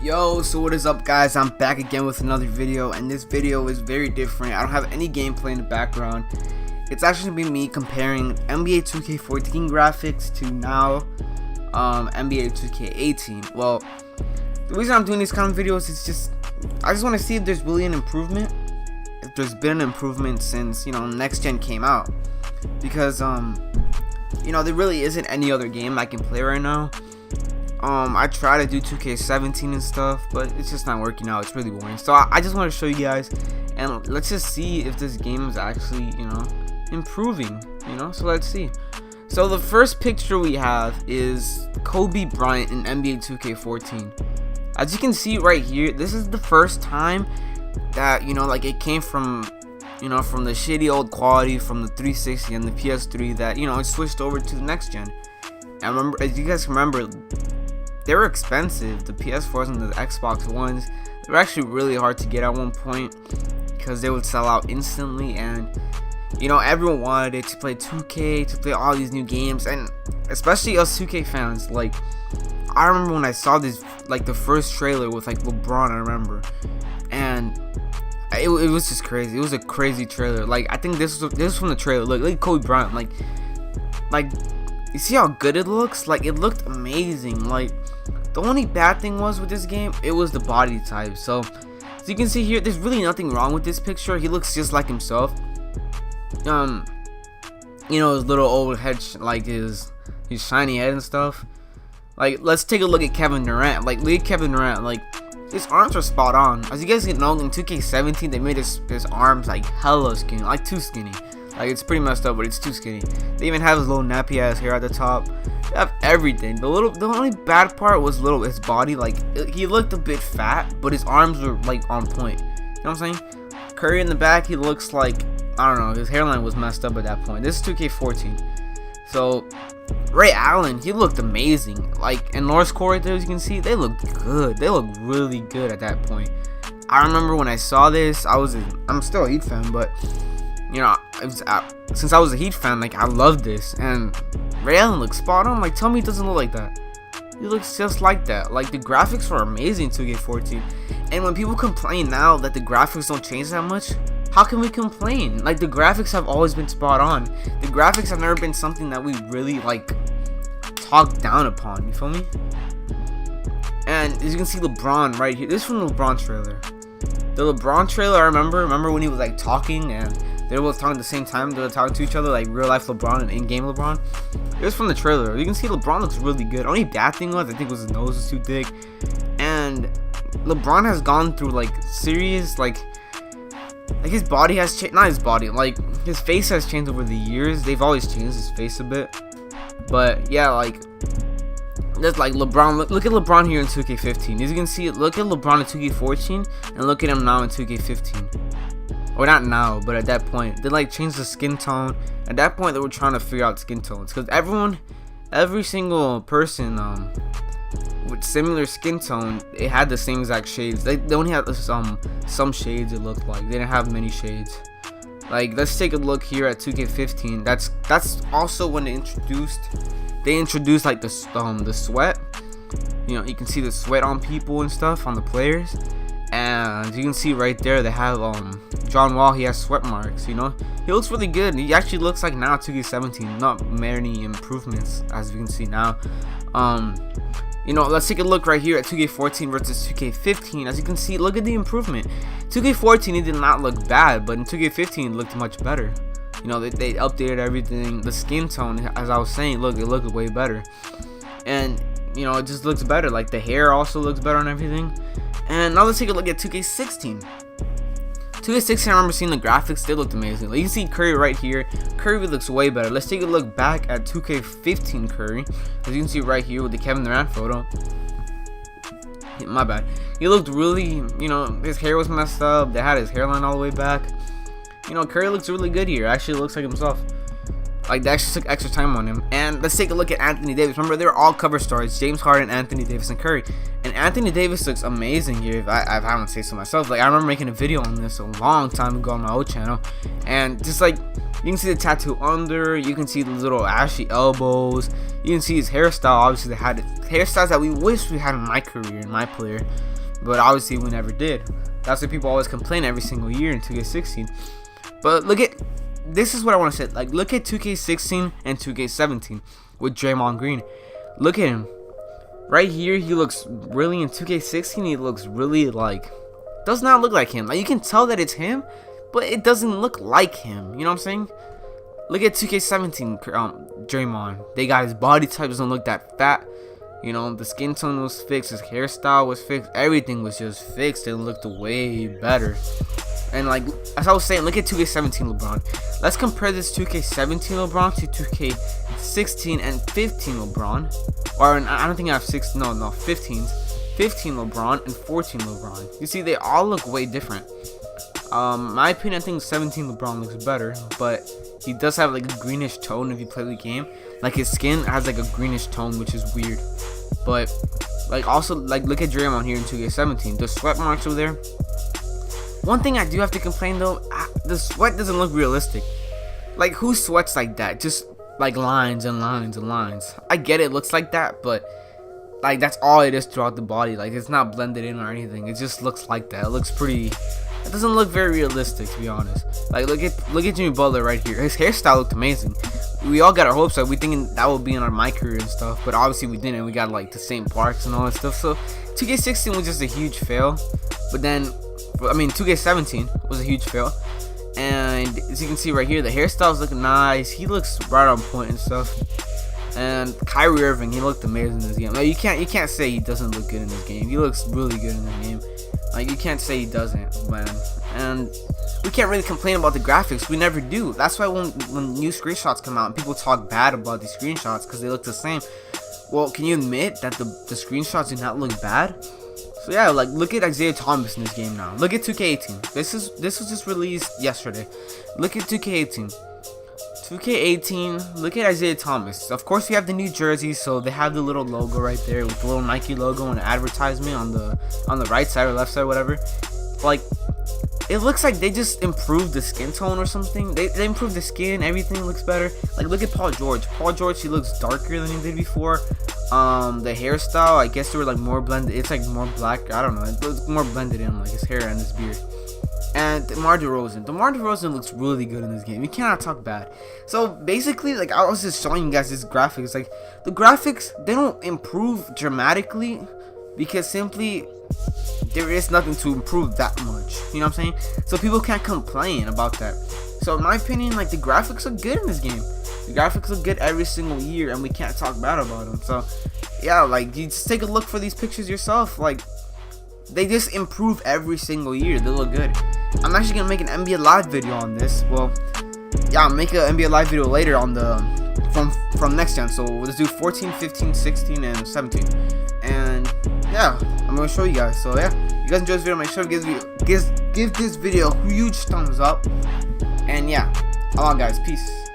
Yo, so what is up guys? I'm back again with another video, and this video is very different. I don't have any gameplay in the background. It's actually gonna be me comparing NBA 2K14 graphics to now NBA 2K18. Well, the reason I'm doing these kind of videos is I just want to see if there's really an improvement, if there's been an improvement since next gen came out, because there really isn't any other game I can play right now. I try to do 2K17 and stuff, but it's just not working out. It's really boring. So I just want to show you guys, and let's just see if this game is actually improving. So let's see. So the first picture we have is Kobe Bryant in NBA 2K14. As you can see right here, this is the first time that it came from from the shitty old quality from the 360 and the PS3 that it switched over to the next gen. And remember, as you guys remember, they were expensive. The PS4s and the Xbox Ones, they were actually really hard to get at one point because they would sell out instantly, and everyone wanted it to play 2K, to play all these new games, and especially us 2K fans. Like, I remember when I saw this, the first trailer with LeBron, I remember, and it was just crazy. It was a crazy trailer. I think this was from the trailer. Look at Kobe Bryant. Like you see how good it looks? It looked amazing. The only bad thing was with this game, it was the body type. So as you can see here, there's really nothing wrong with this picture. He looks just like himself. His little old head, his shiny head and stuff. Let's take a look at Kevin Durant. Look at Kevin Durant. His arms are spot on. As you guys can know, in 2K17 they made his arms hella skinny, too skinny. It's pretty messed up, but it's too skinny. They even have his little nappy ass hair at the top. They have everything. The only bad part was his body. He looked a bit fat, but his arms were on point. You know what I'm saying? Curry in the back, he looks I don't know, his hairline was messed up at that point. This is 2K14. So Ray Allen, he looked amazing. And North Core right there, as you can see, they looked good. They looked really good at that point. I remember when I saw this, I'm still a Heat fan, but since I was a Heat fan, I loved this, and Ray Allen looks spot on. Tell me he doesn't look like that. He looks just like that. The graphics were amazing in 2K14, and when people complain now that the graphics don't change that much, how can we complain? The graphics have always been spot on. The graphics have never been something that we really talk down upon. You feel me? And as you can see, LeBron right here. This is from the LeBron trailer. The LeBron trailer, I remember when he was talking, and they were both talking at the same time. They were talking to each other real life LeBron and in-game LeBron. It was from the trailer. You can see LeBron looks really good. Only bad thing was, I think, his nose was too thick. And LeBron has gone through serious his body has changed. Not his body. His face has changed over the years. They've always changed his face a bit. But yeah, that's LeBron. Look at LeBron here in 2K15. As you can see, look at LeBron in 2K14 and look at him now in 2K15. Or not now, but at that point, they changed the skin tone. At that point, they were trying to figure out skin tones, because every single person with similar skin tone, it had the same exact shades. They only had some shades. It looked like they didn't have many shades. Let's take a look here at 2K15. That's also when they introduced the sweat. You can see the sweat on people and stuff, on the players. And you can see right there, they have John Wall. He has sweat marks. He looks really good. He actually looks like now 2K17. Not many improvements, as you can see now. Let's take a look right here at 2K14 versus 2K15. As you can see, look at the improvement. 2K14, it did not look bad, but in 2K15 it looked much better. They updated everything. The skin tone, as I was saying, it looked way better. And it just looks better. The hair also looks better on everything. And now let's take a look at 2K16. 2K16, I remember seeing the graphics. They looked amazing. You can see Curry right here. Curry looks way better. Let's take a look back at 2K15 Curry. As you can see right here with the Kevin Durant photo. My bad. He looked really, his hair was messed up. They had his hairline all the way back. Curry looks really good here. Actually looks like himself. Like, they actually took extra time on him. And let's take a look at Anthony Davis. Remember, they're all cover stars: James Harden, Anthony Davis, and Curry. And Anthony Davis looks amazing here, if I haven't say so myself. Like, I remember making a video on this a long time ago on my old channel, and just like, you can see the tattoo under, you can see the little ashy elbows, you can see his hairstyle. Obviously, they had hairstyles that we wish we had in my career, in my player, but obviously we never did. That's why people always complain every single year in 2K16. But look at, this is what I want to say. Like, look at 2K16 and 2K17 with Draymond Green. Look at him. Right here, he looks really, in 2K16, he looks really like, does not look like him. Like, you can tell that it's him, but it doesn't look like him. You know what I'm saying? Look at 2K17, Draymond. They got his body type, doesn't look that fat. You know, the skin tone was fixed, his hairstyle was fixed, everything was just fixed. It looked way better. And like, as I was saying, look at 2K17 LeBron. Let's compare this 2K17 LeBron to 2K16 and 15 LeBron. Or, I don't think I have 15 LeBron and 14 LeBron. You see, they all look way different. My opinion, I think 17 LeBron looks better, but he does have like a greenish tone if you play the game. Like, his skin has like a greenish tone, which is weird. But like, also, like, look at Draymond here in 2K17. The sweat marks over there. One thing I do have to complain though, the sweat doesn't look realistic. Like, who sweats like that? Just like lines and lines and lines. I get it looks like that, but like, that's all it is throughout the body. Like, it's not blended in or anything. It just looks like that. It looks pretty, it doesn't look very realistic, to be honest. Like, look at Jimmy Butler right here. His hairstyle looked amazing. We all got our hopes up. We thinking that would be in our my career and stuff, but obviously we didn't. We got like the same parks and all that stuff. So 2K16 was just a huge fail. But then, I mean, 2K17 was a huge fail. And as you can see right here, the hairstyles look nice. He looks right on point and stuff. And Kyrie Irving, he looked amazing in this game. Like, you can't say he doesn't look good in this game. He looks really good in this game. Like, you can't say he doesn't, man. And we can't really complain about the graphics. We never do. That's why when new screenshots come out, people talk bad about these screenshots because they look the same. Well, can you admit that the screenshots do not look bad? So yeah, like, look at Isaiah Thomas in this game now. Look at 2K18. This was just released yesterday. Look at 2K18. 2K18, look at Isaiah Thomas. Of course, we have the new jersey, so they have the little logo right there with the little Nike logo and advertisement on the right side or left side, whatever. Like, it looks like they just improved the skin tone or something. They improved the skin, everything looks better. Like, look at Paul George. Paul George, he looks darker than he did before. The hairstyle, I guess they were like more blended. It's like more black. I don't know. It looks more blended in, like his hair and his beard. And DeMar DeRozan looks really good in this game. You cannot talk bad. So basically, like, I was just showing you guys this graphics. Like, the graphics, they don't improve dramatically because simply there is nothing to improve that much. You know what I'm saying? So people can't complain about that. So in my opinion, like, the graphics are good in this game. The graphics look good every single year, and we can't talk bad about them. So yeah, like, you just take a look for these pictures yourself. Like, they just improve every single year. They look good. I'm actually gonna make an NBA Live video on this. Well, yeah, I'll make an NBA Live video later on the from next gen. So let's do 14, 15, 16, and 17. And yeah, I'm gonna show you guys. So yeah, you guys enjoy this video, make sure to give this video a huge thumbs up. And yeah, come on guys, peace.